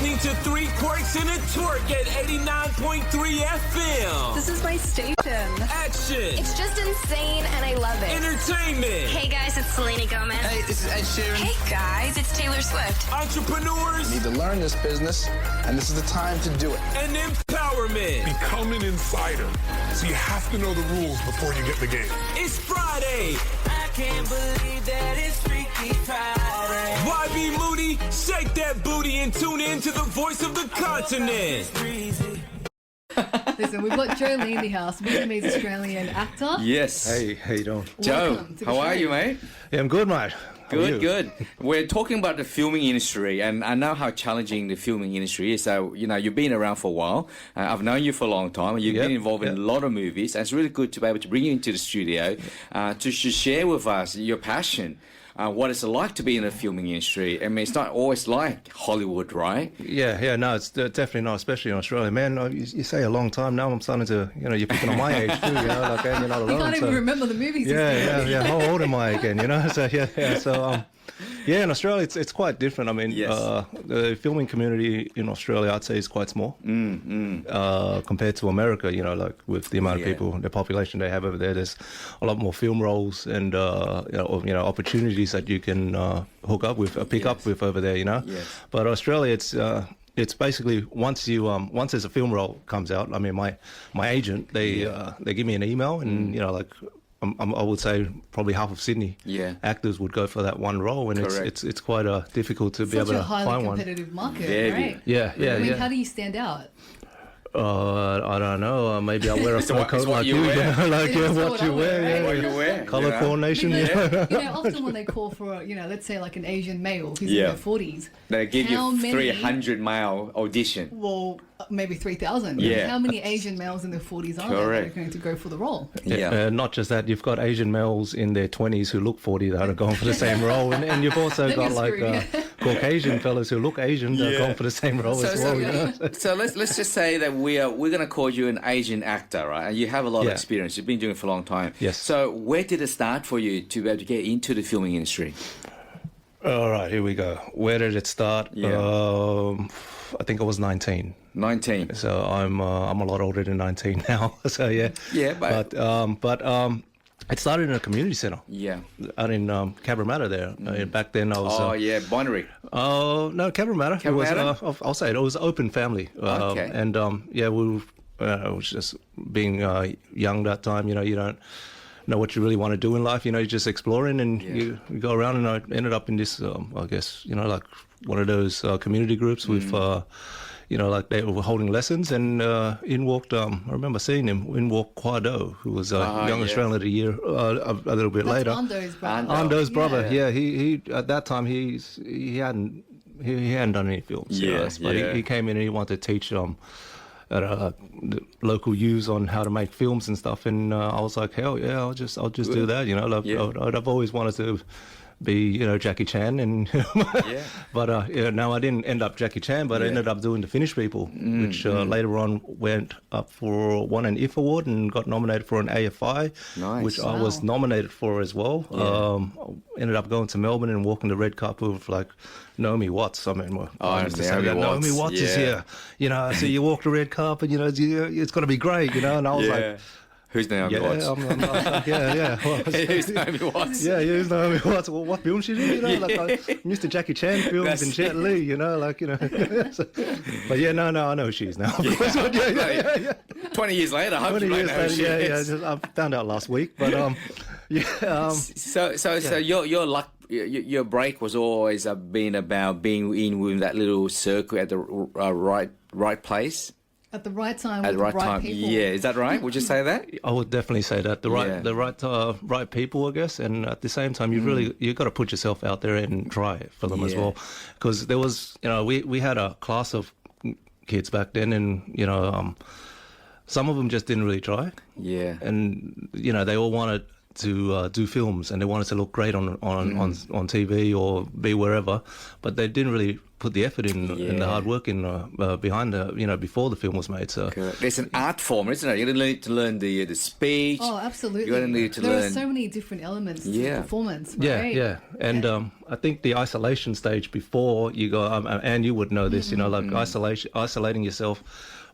listening to 3 Quirks and a Turk at 89.3 FM. This is my station. Action. It's just insane and I love it. Entertainment. Hey guys, it's Selena Gomez. Hey, this is Ed Sheeran. Hey guys, it's Taylor Swift. Entrepreneurs. You need to learn this business, and this is the time to do it. And empowerment. Become an insider, so you have to know the rules before you get the game. It's Friday. I can't believe that it's Freaky Friday. YB Moody, shake that booty and tune in to the voice of the continent. Listen, we've got Joe Lee in the house, Vietnamese-Australian actor. Yes. Hey, how you doing? Joe, Welcome to the how are show. you, mate? Yeah, I'm good, mate. How are you? Good. We're talking about the filming industry, and I know how challenging the filming industry is. So, you've been around for a while. I've known you for a long time. You've been involved in a lot of movies, and it's really good to be able to bring you into the studio to share with us your passion. What it's like to be in the filming industry. I mean, it's not always like Hollywood, right? Yeah, no, it's definitely not, especially in Australia. Man, you say a long time now, I'm starting to, you're picking on my age too, like, and you're not alone. You can't even remember the movies. Yeah, how old am I again, so, in Australia, it's quite different. I mean, the filming community in Australia, I'd say, is quite small compared to America, like with the amount of people, the population they have over there. There's a lot more film roles and, opportunities that you can hook up with, pick up with over there, Yes. But Australia, it's basically once there's a film role comes out. I mean, my agent, they give me an email and, I would say probably half of Sydney actors would go for that one role, and it's quite difficult to be able to find one. Such a highly competitive market, right? Yeah. I mean, how do you stand out? I don't know. Maybe I'll wear a fur coat like you. What you wear. What you wear. Colour coordination. Often when they call for, let's say like an Asian male who's in their 40s. They give you 300-mile audition. Well, maybe 3,000. Yeah. How many Asian males in their 40s are there that are going to go for the role? Not just that, you've got Asian males in their 20s who look 40 that are going for the same role, and you've also got Caucasian fellas who look Asian that are going for the same role as well. So let's just say that we're going to call you an Asian actor, right? And you have a lot of experience. You've been doing it for a long time. Yes. So where did it start for you to be able to get into the filming industry? All right, here we go. Where did it start? I think I was 19. 19. So I'm a lot older than 19 now. So yeah. Yeah, but it started in a community centre. Yeah. Out in Cabramatta there. Back then I was... Binary. Oh, no, Cabramatta. It was, I'll say it was open family. Okay. And we was just being young that time, you don't know what you really want to do in life, you're just exploring, and you go around, and I ended up in this, I guess, like one of those community groups with... like they were holding lessons, and in walked, I remember seeing him, in walked Quado, who was a Young Australian of the Year a little bit later. Ando's brother. Yeah, he at that time he hadn't done any films. But he came in and he wanted to teach the local youths on how to make films and stuff, and I was like, hell yeah, I'll just do that. I've always wanted to be, Jackie Chan, and but no, I didn't end up Jackie Chan, but I ended up doing The Finnish People, which later on went up for won an IF award and got nominated for an AFI, which I was nominated for as well. Ended up going to Melbourne and walking the red carpet with like Naomi Watts. I mean, Naomi Watts is here. So you walk the red carpet. It's going to be great. And I was like. Who's Naomi Watts? Who's Naomi Watts? Who's Naomi Watts? Well, what film she did? Mr. Jackie Chan films and Jet Li, But no, I know who she is now. 20 years later, hopefully. 20 years later, I found out last week. But So your luck, your break was always been about being in with that little circle at the right place. At the right time, at with the right right time. people. Yeah, is that right? Would you say that? I would definitely say that. Right people, I guess, and at the same time, you got to put yourself out there and try it for them as well, because there was, we had a class of kids back then, and some of them just didn't really try. Yeah. And they all wanted to do films, and they wanted to look great on TV or be wherever, but they didn't really put the effort in and the hard work in behind before the film was made. So there's an art form, isn't it? You need to learn the speech. Oh, absolutely. You're going to need to there learn. are so many different elements to performance. Right? Yeah. And I think the isolation stage before you go, and you would know this, like isolating yourself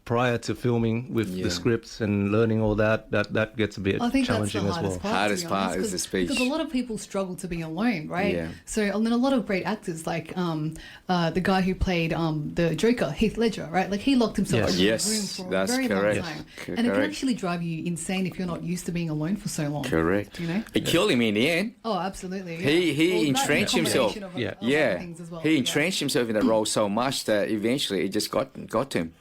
prior to filming with the scripts and learning all that gets a bit challenging as well. Hardest part is the speech. Because a lot of people struggle to be alone, right? Yeah. So, and then a lot of great actors, like the guy who played the Joker, Heath Ledger, right? Like he locked himself in a room for a very long time. And it can actually drive you insane if you're not used to being alone for so long. Correct. You know? It killed him in the end. Oh, absolutely. He entrenched himself. He entrenched himself in that role so much that eventually it just got to him.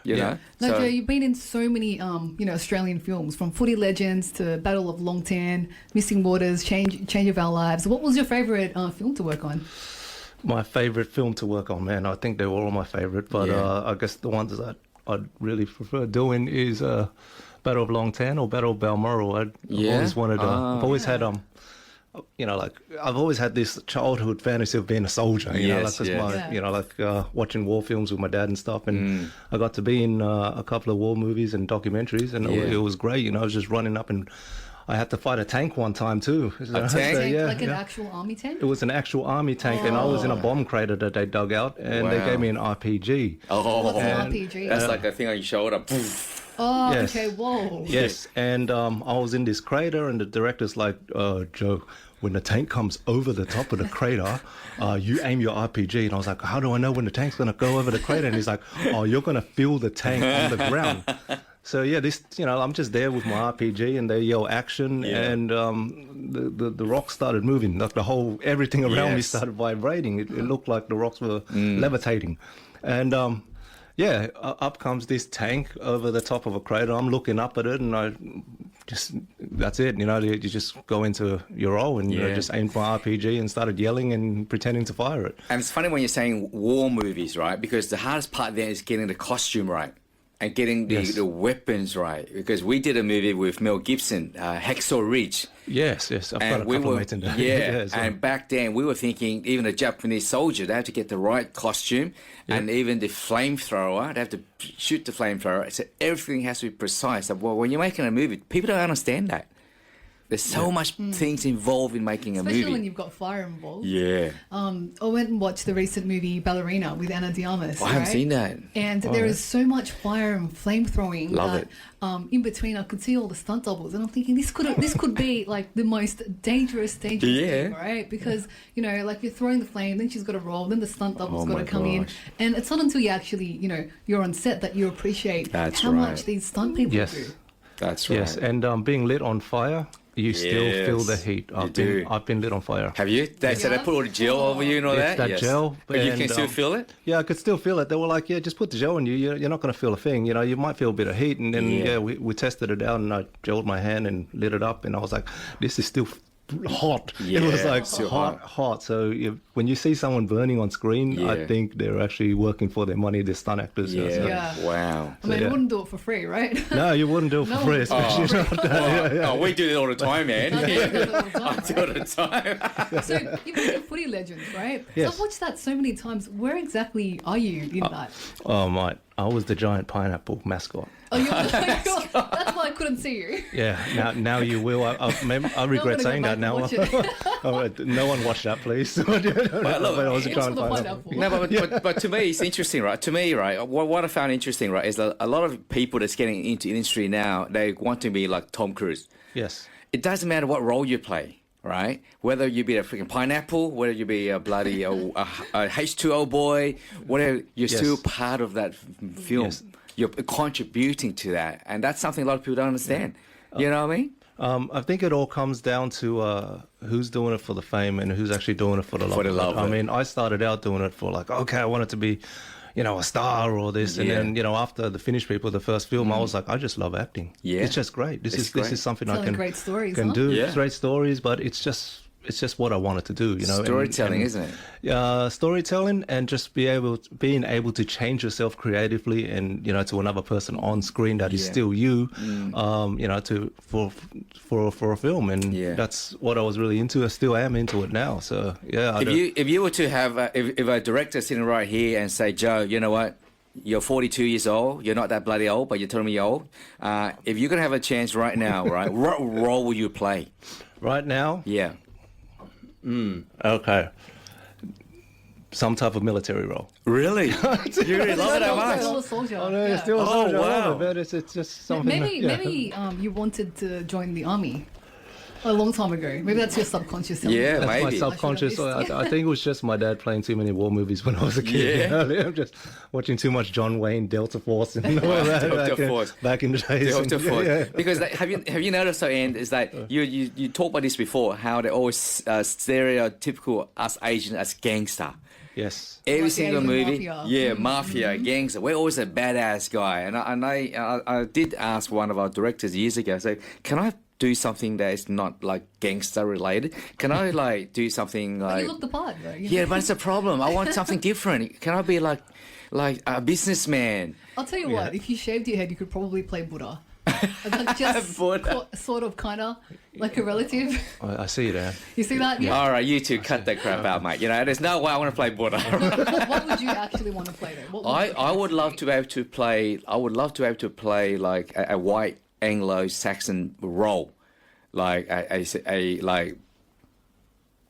You know? Now, Joe, you've been in so many, Australian films, from Footy Legends to Battle of Long Tan, Missing Waters, Change of Our Lives. What was your favourite film to work on? My favourite film to work on, man, I think they were all my favourite, but I guess the ones that I'd really prefer doing is Battle of Long Tan or Battle of Balmoral. I've always wanted. I've always had I've always had this childhood fantasy of being a soldier. Watching war films with my dad and stuff, and I got to be in a couple of war movies and documentaries, and it was great. I was just running up, and I had to fight a tank one time too. A tank? An actual army tank? It was an actual army tank, and I was in a bomb crater that they dug out, and they gave me an RPG. What's an RPG? That's like a thing on your shoulder. Oh, yes. Okay, whoa. Yes, and I was in this crater, and the director's like, Joe, when the tank comes over the top of the crater, you aim your RPG. And I was like, how do I know when the tank's going to go over the crater? And he's like, oh, you're going to feel the tank on the ground. So, I'm just there with my RPG, and they yell action, and the rocks started moving. Like everything around me started vibrating. It looked like the rocks were levitating. And up comes this tank over the top of a crater. I'm looking up at it, and that's it. You just go into your role and just aimed my RPG and started yelling and pretending to fire it. And it's funny when you're saying war movies, right? Because the hardest part there is getting the costume right and getting the weapons right. Because we did a movie with Mel Gibson, Hacksaw Ridge. Yes. I've got a couple of mates in there. And back then we were thinking even a Japanese soldier, they have to get the right costume, and even the flamethrower, they have to shoot the flamethrower. So everything has to be precise. Well, when you're making a movie, people don't understand that. There's so much things involved in making a movie. Especially when you've got fire involved. Yeah. I went and watched the recent movie Ballerina with Ana de Armas. I haven't seen that. And there is so much fire and flame throwing. Love it. In between, I could see all the stunt doubles, and I'm thinking this could be like the most dangerous thing, right? Because like you're throwing the flame, then she's got to roll, then the stunt double's got to come in, and it's not until you actually you're on set that you appreciate how much these stunt people do. That's right. Yes, and being lit on fire. You still feel the heat. I've been lit on fire. Have you? So they put all the gel over you and all that? That gel. But you can still feel it? Yeah, I could still feel it. They were like, just put the gel on you. You're not going to feel a thing. You might feel a bit of heat. And then, we tested it out, and I gelled my hand and lit it up. And I was like, this is still hot. It was like hot. So when you see someone burning on screen, I think they're actually working for their money, they're stunt actors. Wow. I mean, you wouldn't do it for free, right? No, you wouldn't do it for free, especially we do it all the time, man. I do it all the time. So you've been Footy Legends, right? Yes. So I've watched that so many times. Where exactly are you in that? Oh, mate. I was the giant pineapple mascot. Oh, that's why I couldn't see you. Yeah, now you will. I regret saying that now. No one watch that, please. But I was a giant pineapple. No, but to me, it's interesting, right? To me, right, what I found interesting, right, is that a lot of people that's getting into industry now, they want to be like Tom Cruise. Yes. It doesn't matter what role you play. Right? Whether you be a freaking pineapple, whether you be a bloody a H2O boy, whatever, you're still part of that film. Yes. You're contributing to that. And that's something a lot of people don't understand. You know what I mean? I think it all comes down to who's doing it for the fame and who's actually doing it for the love. I mean, I started out doing it for I wanted to be a star or this. And then, after the Finnish People, the first film, I was like, I just love acting. Yeah. It's just great. This is something I can, great stories, can do. Yeah. Great stories, but it's it's just what I wanted to do, you know. Storytelling, isn't it? Storytelling, and just being able to change yourself creatively, and you know, to another person on screen that is still you, you know, for a film, and that's what I was really into. I still am into it now. So yeah. If you were to have if a director sitting right here and say, Joe, you know what? You're 42 years old. You're not that bloody old, but you're telling me you're old. If you're gonna have a chance right now, right, what role will you play? Right now? Yeah. Okay. Some type of military role. Really? You really love it that much? Still a soldier. Oh, no, it's still a soldier. I wow. love it, but it's just something. Maybe you wanted to join the army a long time ago. Maybe that's your subconscious. Yeah, That's my maybe. subconscious. I think it was just my dad playing too many war movies when I was a kid. Yeah. You know? I'm just watching too much John Wayne, Delta Force, and all that Delta Force. back in the days. Delta Force. Yeah. Because have you noticed, Ian, is that you talked about this before, how they always stereotypical us Asians as gangster. Yes. Every Like single Asian movie, mafia. mafia, gangster. We're always a badass guy, and I did ask one of our directors years ago. I said, "Can I do something that is not like gangster related? Can I like do something But like?" you look the part, though. Yeah, but it's a problem. I want something different. Can I be like a businessman? I'll tell you what. If you shaved your head, you could probably play Buddha. Like just Buddha. sort of, kind of like a relative. I see you there. You see that? Yeah. All right, you two, cut that crap out, mate. You know, there's no way I want to play Buddha. What would you actually want to play though? I would love to be able to play. I would love to be able to play like a white Anglo-Saxon role, like a like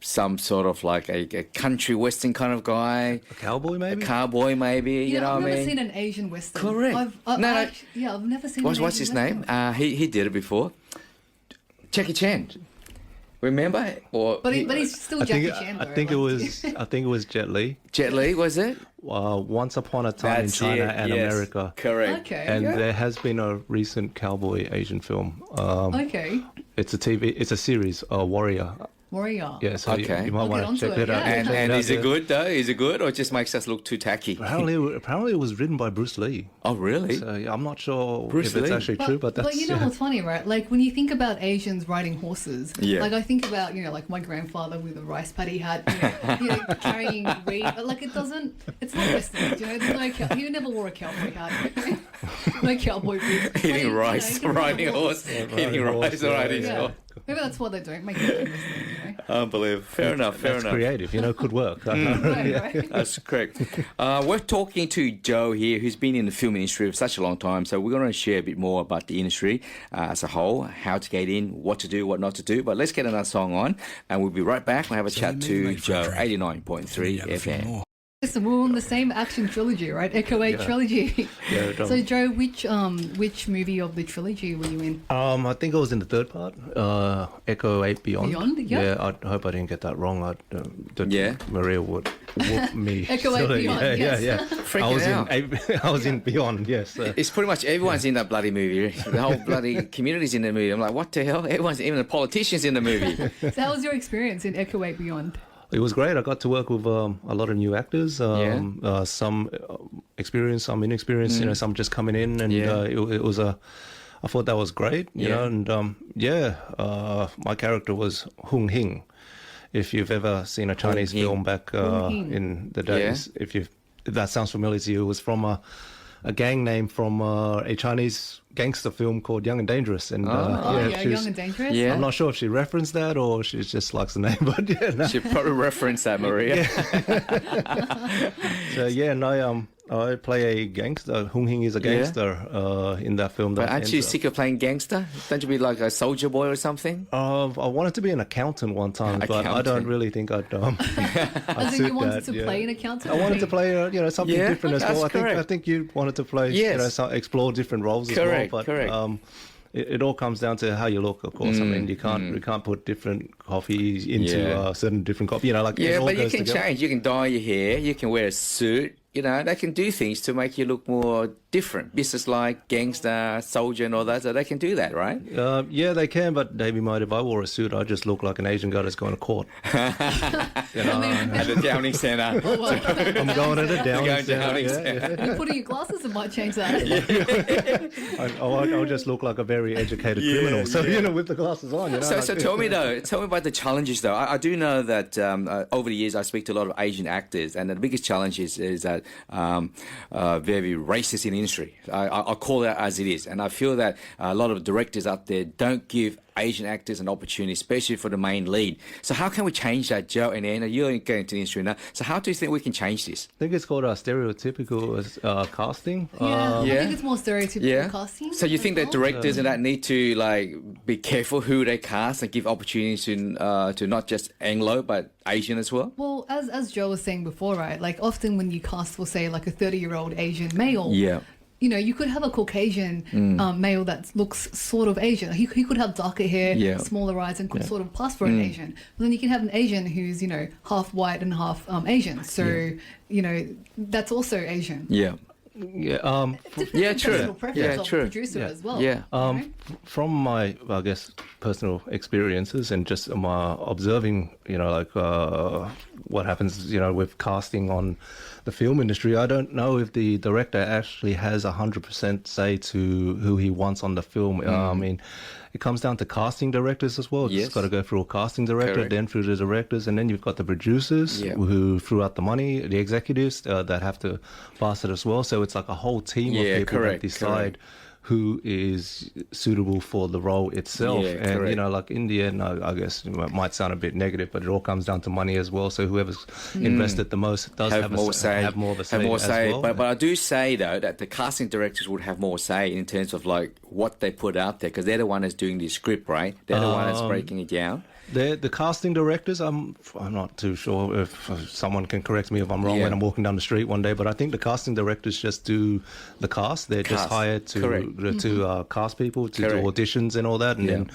some sort of like a country western kind of guy. A cowboy, maybe? A cowboy, maybe. You know I've what I never mean? seen an Asian Western. Correct. I've never seen. What's his name? He did it before. Jackie Chan. Remember? But he's still Jackie Chan. I think it was Jet Li. Jet Li, was it? Once Upon a Time in China and yes. America. Correct. Okay. And there has been a recent cowboy Asian film. Okay. It's a series, Warrior. Warrior. Yeah, so Okay. you might I'll want get to check onto it it, out. yeah. And is it good though? Is it good, or it just makes us look too tacky? Apparently it was written by Bruce Lee. Oh, really? So yeah, I'm not sure Bruce if it's Lee. actually true, but that's... But you know what's funny, right? Like when you think about Asians riding horses, like I think about, like my grandfather with a rice paddy hat, carrying reed. But like it's not Western, there's no he never wore a cowboy hat. No cowboy boots. Eating rice, riding a horse, eating rice, riding a horse. Maybe that's what they don't make it Western, Unbelievable. Fair enough. That's creative, could work. Right. That's correct. We're talking to Joe here, who's been in the film industry for such a long time. So we're going to share a bit more about the industry as a whole, how to get in, what to do, what not to do. But let's get another song on, and we'll be right back. We'll have a chat to Joe, 89.3 FM. Listen, we're on the same action trilogy, right? Echo 8 trilogy. Yeah, so, Joe, which movie of the trilogy were you in? I think I was in the third part, Echo 8 Beyond. Beyond, yeah. Yeah, I hope I didn't get that wrong. Maria would whoop me. Echo 8 Beyond, yes. Freaking I was in Beyond, yes. It's pretty much everyone's in that bloody movie. The whole bloody community's in the movie. I'm like, what the hell? Even the politicians in the movie. So how was your experience in Echo 8 Beyond? It was great. I got to work with a lot of new actors. Some experienced, some inexperienced. Some just coming in, and it was I thought that was great. You know, and my character was Hung Hing. If you've ever seen a Chinese film back in the days, if that sounds familiar to you, it was from a gang name from a Chinese gangster film called Young and Dangerous. And Young and Dangerous. Yeah. I'm not sure if she referenced that or she just likes the name, but She probably referenced that, Maria. So I play a gangster. Hung Hing is a gangster in that film. But aren't you sick of playing gangster? Don't you be like a soldier boy or something? I wanted to be an accountant one time, but I don't really think I'd As in you wanted to play an accountant? I wanted to play, something different as well. I think you wanted to play, explore different roles as well. But it all comes down to how you look, of course. I mean, you can't put different coffee into certain different coffee. It all but you goes can together. change. You can dye your hair. You can wear a suit. you know, they can do things to make you look more different, business-like, gangster, soldier, and all that. So they can do that, right? Yeah, they can, but Davey might, if I wore a suit, I'd just look like an Asian guy that's going to court. At the Downing Centre. I'm going to the Downing Downing Centre. You're putting your glasses, it might change that. I'll just look like a very educated criminal. So, with the glasses on, So tell me about the challenges though. I do know that over the years I speak to a lot of Asian actors, and the biggest challenge is that very racist in the industry. I call that as it is, and I feel that a lot of directors out there don't give Asian actors an opportunity, especially for the main lead. So how can we change that, Joe and Anna? You're going into the industry now. So how do you think we can change this? I think it's called stereotypical casting. I think it's more stereotypical casting. So you think that directors and that need to like be careful who they cast and give opportunities to not just Anglo but Asian as well? Well, as Joe was saying before, right? Like often when you cast for say like a 30-year-old Asian male, you know, you could have a Caucasian male that looks sort of Asian. He could have darker hair, smaller eyes, and could sort of pass for an Asian. But then you can have an Asian who's, you know, half white and half Asian. So, you know, that's also Asian. Yeah. True. Preference of the producer as well. From my, I guess, personal experiences and just my observing, what happens, with casting on the film industry, I don't know if the director actually has 100% say to who he wants on the film. I mean, it comes down to casting directors as well. It's got to go through a casting director, then through the directors, and then you've got the producers who threw out the money, the executives that have to pass it as well. So it's like a whole team of people that decide who is suitable for the role itself. And, like in the end, I guess it might sound a bit negative, but it all comes down to money as well. So whoever's invested the most does have more say. Have more of a say. Well. But I do say, though, that the casting directors would have more say in terms of like what they put out there, because they're the one that's doing the script, right? They're the one that's breaking it down. The casting directors, I'm not too sure if someone can correct me if I'm wrong when I'm walking down the street one day, but I think the casting directors just do the cast. They're just hired to cast people, to do auditions and all that, and then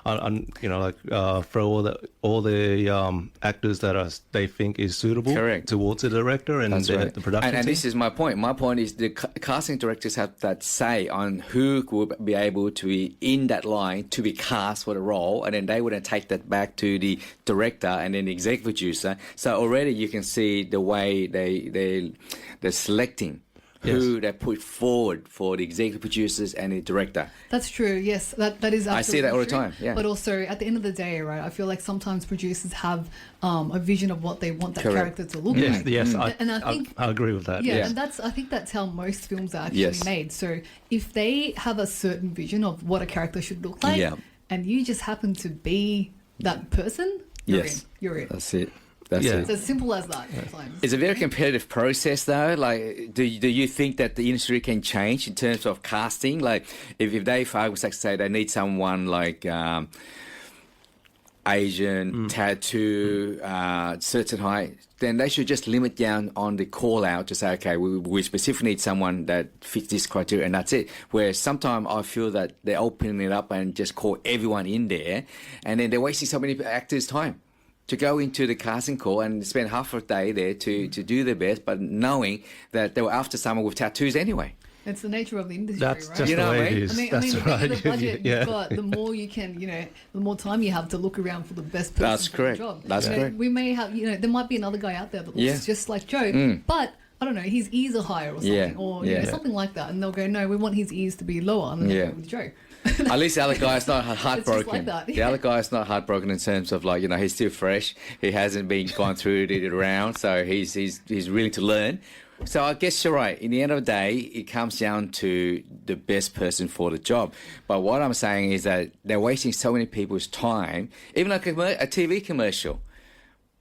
throw all the actors that they think is suitable towards the director and the production and team. This is my point. My point is the casting directors have that say on who will be able to be in that line to be cast for the role, and then they would then take that back to the director and then the executive producer. So already you can see the way they're selecting who they put forward for the executive producers and the director. That's true, yes. That is absolutely I see that all the true. time, yeah. But also, at the end of the day, right, I feel like sometimes producers have a vision of what they want that character to look like. Yes, and I think I agree with that. Yeah, and I think that's how most films are actually made. So if they have a certain vision of what a character should look like, and you just happen to be that person, you're in. That's it. That's it. It's as simple as that. It's a very competitive process, though. Like, do you think that the industry can change in terms of casting? Like, if they, for argument's sake, say they need someone like Asian, tattoo, certain height, then they should just limit down on the call out to say, okay, we specifically need someone that fits this criteria, and that's it. Where sometimes I feel that they're opening it up and just call everyone in there, and then they're wasting so many actors' time to go into the casting call and spend half a day there to do their best, but knowing that they were after someone with tattoos anyway. It's the nature of the industry, That's right? just the way it is. I mean, That's the right. bigger the budget you've got, the more you can, the more time you have to look around for the best person for the job. That's correct. We may have, there might be another guy out there that looks just like Joe, but I don't know, his ears are higher or something, or something like that, and they'll go, no, we want his ears to be lower, and then go with Joe. At least the other guy's not heartbroken. Like that. The other guy's not heartbroken in terms of like, he's still fresh. He hasn't been gone through it around, so he's willing to learn. So I guess you're right. In the end of the day, it comes down to the best person for the job. But what I'm saying is that they're wasting so many people's time, even like a TV commercial.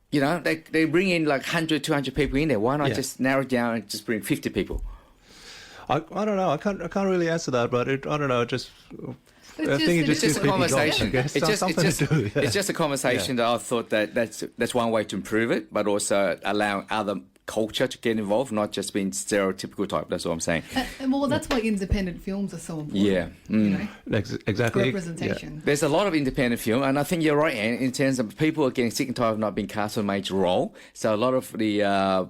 They bring in like 100, 200 people in there. Why not just narrow it down and just bring 50 people? I don't know. I can't really answer that, but I don't know. It's just a conversation. It's just a conversation that I thought that's one way to improve it, but also allowing other culture to get involved, not just being stereotypical type. That's what I'm saying. Well, that's why independent films are so important. Yeah. You know, Exactly. representation. There's a lot of independent film, and I think you're right, Anne, in terms of people are getting sick and tired of not being cast in a major role. So a lot of the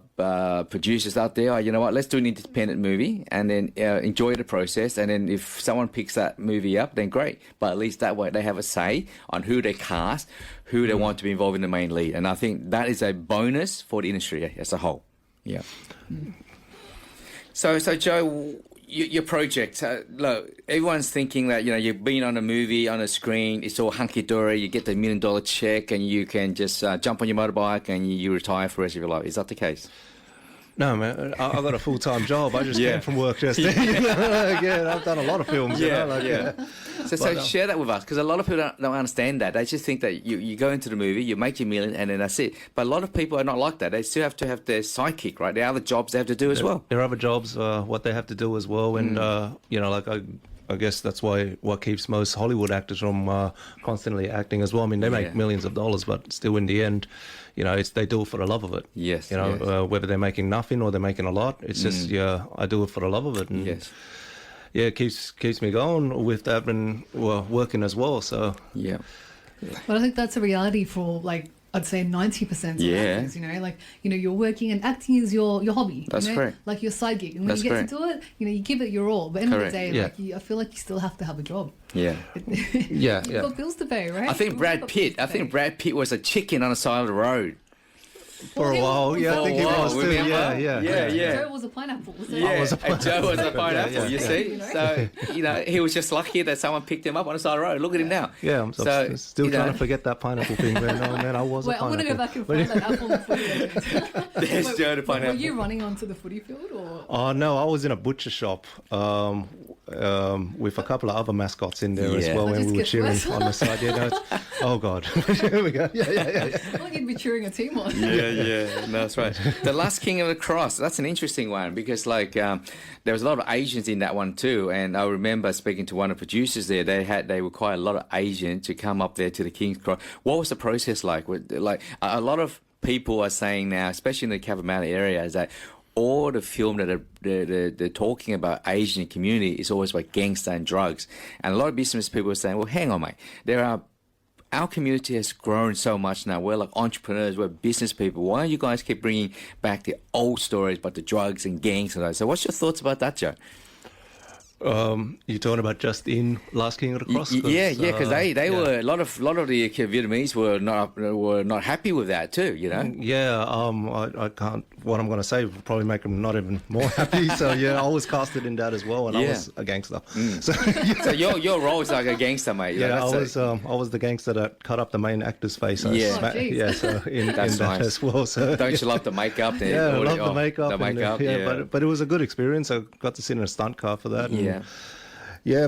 producers out there are, you know what, let's do an independent movie and then enjoy the process. And then if someone picks that movie up, then great. But at least that way they have a say on who they cast, who they want to be involved in the main lead. And I think that is a bonus for the industry as a whole. Yeah. So Joe, your project, look, everyone's thinking that, you know, you've been on a movie, on a screen, it's all hunky-dory, you get the $1 million check and you can just jump on your motorbike and you retire for the rest of your life. Is that the case? No, man, I've got a full-time job. I just came from work just then. I've done a lot of films. So share that with us, because a lot of people don't understand that. They just think that you go into the movie, you make your million, and then that's it. But a lot of people are not like that. They still have to have their sidekick, right? There are other jobs they have to do as well. There are other jobs, what they have to do as well. And, you know, like I guess that's what keeps most Hollywood actors from constantly acting as well. I mean, they make millions of dollars, but still in the end, you know, they do it for the love of it. Yes. You know, whether they're making nothing or they're making a lot, it's just, I do it for the love of it. And yeah, it keeps me going with that and working as well. So yeah. But I think that's a reality for, like, I'd say 90% of actors, you know, like, you know, you're working and acting is your hobby. That's you know? correct. Like your side gig. And when you get to do it, you know, you give it your all. But at the end of the day, like, I feel like you still have to have a job. Yeah. You've got bills to pay, right? I think Brad Pitt was a chicken on the side of the road. For a while, I think he was too. Joe was a pineapple. And Joe was a pineapple, you see? So, you know, he was just lucky that someone picked him up on the side of the road. Look at him now. Yeah, I'm still trying to forget that pineapple thing. But no, man, I was a pineapple. I'm going to go back and find that apple in the footy Legends. There's Joe the pineapple. Were you running onto the footy field? Or? Oh, no, I was in a butcher shop with a couple of other mascots in there as well when we were cheering on the side. Oh, God. Here we go. Yeah. I thought you'd be cheering a team on. No, that's right. The Last King of the Cross, that's an interesting one because, like, there was a lot of Asians in that one too. And I remember speaking to one of the producers there. They required a lot of Asians to come up there to the King's Cross. What was the process like? Like, a lot of people are saying now, especially in the Cabramatta area, is that all the film that they're talking about Asian community is always about gangster and drugs. And a lot of business people are saying, well, hang on, mate. Our community has grown so much now. We're like entrepreneurs, we're business people. Why don't you guys keep bringing back the old stories about the drugs and gangs and that? So what's your thoughts about that, Joe? You're talking about just in Last King of the Cross? Because they were a lot of the Vietnamese were not happy with that too, you know. I can't. What I'm going to say will probably make them not even more happy. So I was casted in that as well, and I was a gangster. So your role is like a gangster, mate. I was the gangster that cut up the main actor's face. So in that nice. as well. So don't you love the makeup? I love the makeup. The makeup. But it was a good experience. I got to sit in a stunt car for that.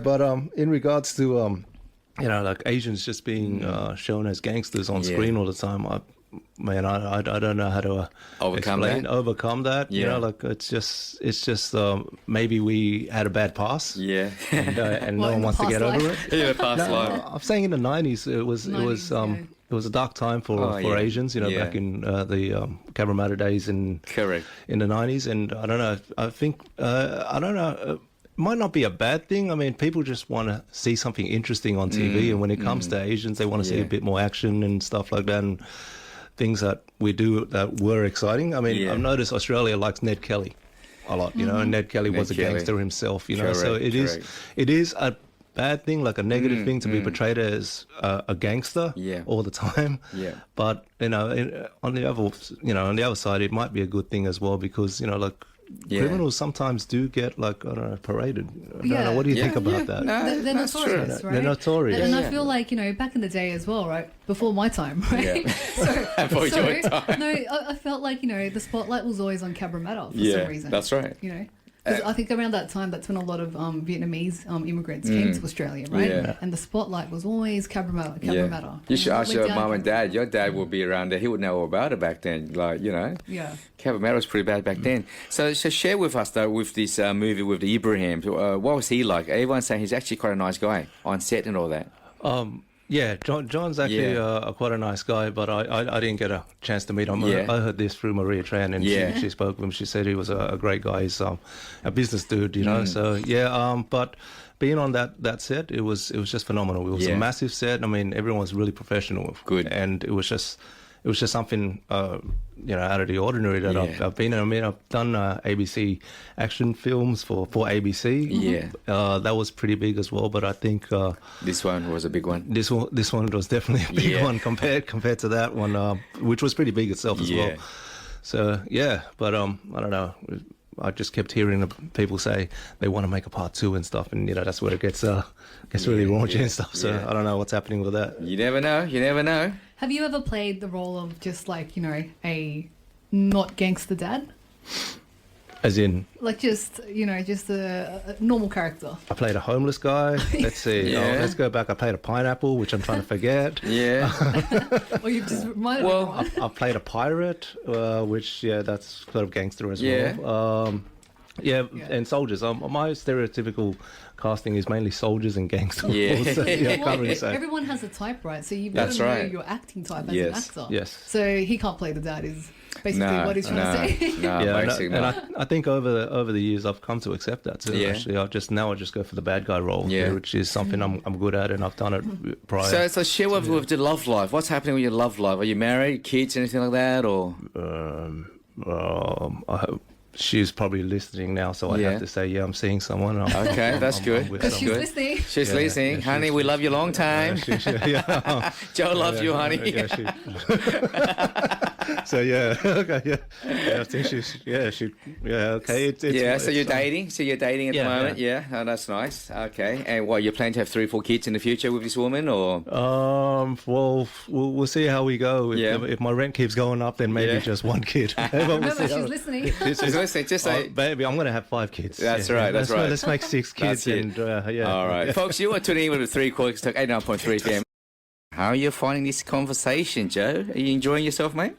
But in regards to you know, like Asians just being shown as gangsters on screen all the time, I don't know how to overcome that. You know, like it's just maybe we had a bad pass. And no one wants to get over it. Past life. I'm saying in the 90s it was a dark time for Asians, you know, back in the Cabramatta days in the 90s, and I don't know. I think I don't know. It might not be a bad thing. I mean, people just want to see something interesting on TV, and when it comes to Asians, they want to see a bit more action and stuff like that, and things that we do that were exciting. I mean, I've noticed Australia likes Ned Kelly a lot, you know, and Ned Kelly was a gangster himself, you know, so it is a bad thing, like a negative thing to be portrayed as a gangster all the time. But you know, on the other side, it might be a good thing as well, because you know, like. Criminals sometimes do get, like, I don't know, paraded. I don't know. What do you think about that? No, they're notorious, right? They're notorious. And I feel like, you know, back in the day as well, right? Before my time, right? Before your time. No, I felt like, you know, the spotlight was always on Cabramatta for some reason. That's right. You know? Because I think around that time, that's when a lot of Vietnamese immigrants came to Australia, right? And the spotlight was always Cabramatta. You should ask your mum and dad. Your dad would be around there. He would know all about it back then. Like, you know. Cabramatta was pretty bad back then. So share with us, though, with this movie with the Ibrahim. What was he like? Everyone's saying he's actually quite a nice guy on set and all that. Yeah, John's actually quite a nice guy, but I didn't get a chance to meet him. Yeah. I heard this through Maria Tran, and she spoke with him. She said he was a great guy. He's a business dude, you know. So but being on that set, it was just phenomenal. It was a massive set. I mean, everyone was really professional. Good. And it was just something out of the ordinary that I've been in. I mean, I've done ABC action films for ABC. Yeah. That was pretty big as well. But I think this one was a big one. This one was definitely a big one compared to that one, which was pretty big itself as well. So but I don't know. I just kept hearing people say they want to make a part 2 and stuff, and that's where it gets really raunchy and stuff. So I don't know what's happening with that. You never know. Have you ever played the role of just like, a not gangster dad? As in? Like just a normal character. I played a homeless guy. Let's see. Let's go back. I played a pineapple, which I'm trying to forget. Yeah. Or you've just reminded me. I played a pirate, which, that's sort of gangster as well. And soldiers. My stereotypical casting is mainly soldiers and gangsters. Everyone has a type, right? So you've got to know your acting type as an actor. Yes. So he can't play the dad is basically what he's trying to say. And I think over the years I've come to accept that too. Actually, I just go for the bad guy role, which is something I'm good at, and I've done it prior. So share with the love life. What's happening with your love life? Are you married, kids, anything like that, or? I hope. She's probably listeing now, so I have to say, I'm seeing someone. Okay, that's good. Because she's listening. She's listening. Honey, we love you long time. Joe loves you, honey. So, okay, I think okay. So you're dating? So you're dating at the moment? Yeah. Oh, that's nice. Okay. And what, you're planning to have 3 or 4 kids in the future with this woman, or? Well, we'll see how we go. If my rent keeps going up, then maybe just 1 kid. Remember, she's listening. Just say, baby, I'm going to have 5 kids. That's right. Let's make 6 kids. All right. Folks, you are tuning in with the 3 Quirks, Turk 89.3 FM. How are you finding this conversation, Joe? Are you enjoying yourself, mate?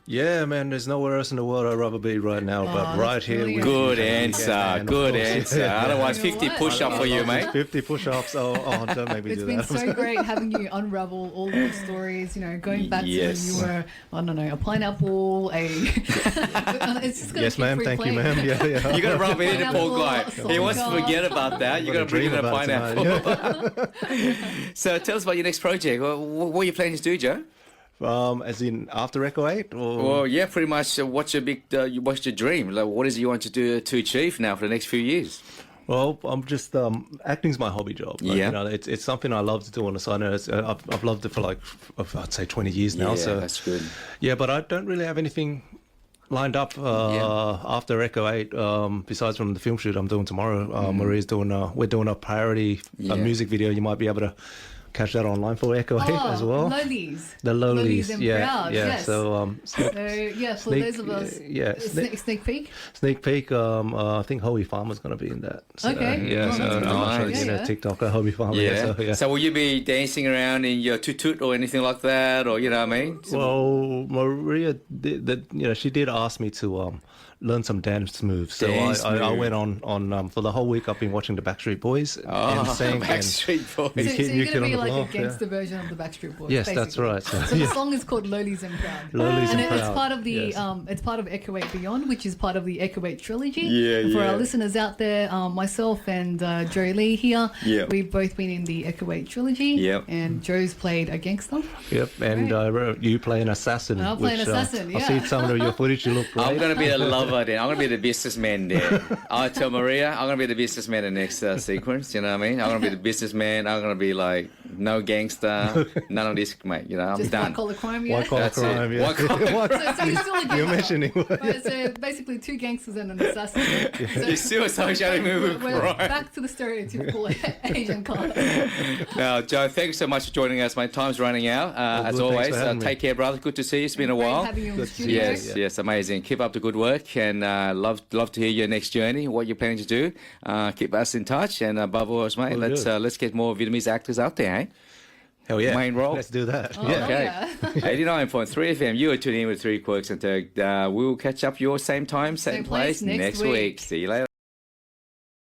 Yeah, man, there's nowhere else in the world I'd rather be right now, but right here. Good answer, good answer. Otherwise, 50 push-ups for you, mate. 50 push-ups, don't make me do that. It's been so great having you unravel all the stories, going back to when you were, I don't know, a pineapple, it's just yes, ma'am, thank you, ma'am. Yeah. You got to rub it in the poor guy. He wants to forget about that. You got to bring in a pineapple. So tell us about your next project. What are you planning to do, Joe? As in after Echo 8? Well, yeah, pretty much. What's your dream? Like, what is it you want to achieve now for the next few years? Well, I'm just acting's my hobby job. Like, it's something I love to do on the side. I've loved it for I'd say 20 years now. So that's good. Yeah, but I don't really have anything lined up after Echo 8. Besides from the film shoot I'm doing tomorrow, Maria's doing. We're doing a parody music video. You might be able to catch that online for Echo 8 as well. Lolies. The Lolies, and yeah. Proud, yes. So, for those of us, sneak peek. Sneak peek. I think Hobie Farmer's going to be in that. So, okay. TikToker Hobie Farmer. Yeah. So will you be dancing around in your toot or anything like that, or you know what I mean? Well, Maria did. She did ask me to learn some dance moves. So I went on for the whole week. I've been watching the Backstreet Boys and saying Backstreet Boys. So you're going to be like a gangster version of the Backstreet Boys. Yes, basically. that's right. So the song is called Lolies and Proud. It's part of the it's part of Echo 8 Beyond, which is part of the Echo 8 trilogy. For our listeners out there, myself and Joe Lee here, we've both been in the Echo 8 trilogy. And Joe's played a gangster. And you play an assassin. I'll play an assassin. I've seen some of your footage. You look great. I'm going to be a lover then. I'm going to be the businessman there. I tell Maria, I'm going to be the businessman in the next sequence. You know what I mean? I'm going to be the businessman. I'm going to be like, no gangster, none of this, mate. I'm just done. White collar crime, White collar crime, yeah. White collar crime. So you're still a gangster. You're mentioning. Right, so basically 2 gangsters and an assassin. So you're still associating me with we're crime. back to the stereotypical Asian colour. Now, Joe, thanks so much for joining us, mate. Time's running out. As always, take care, brother. Good to see you. It's been a while. Having you in the studio. Yes, amazing. Keep up the good work, and love to hear your next journey, what you're planning to do. Keep us in touch, and above all, mate, let's get more Vietnamese actors out there, eh? Hell yeah. Main role. Let's do that. Okay. 89.3 FM. You are tuning in with 3 Quirks and Turk. We will catch up your same time, same place next week. See you later.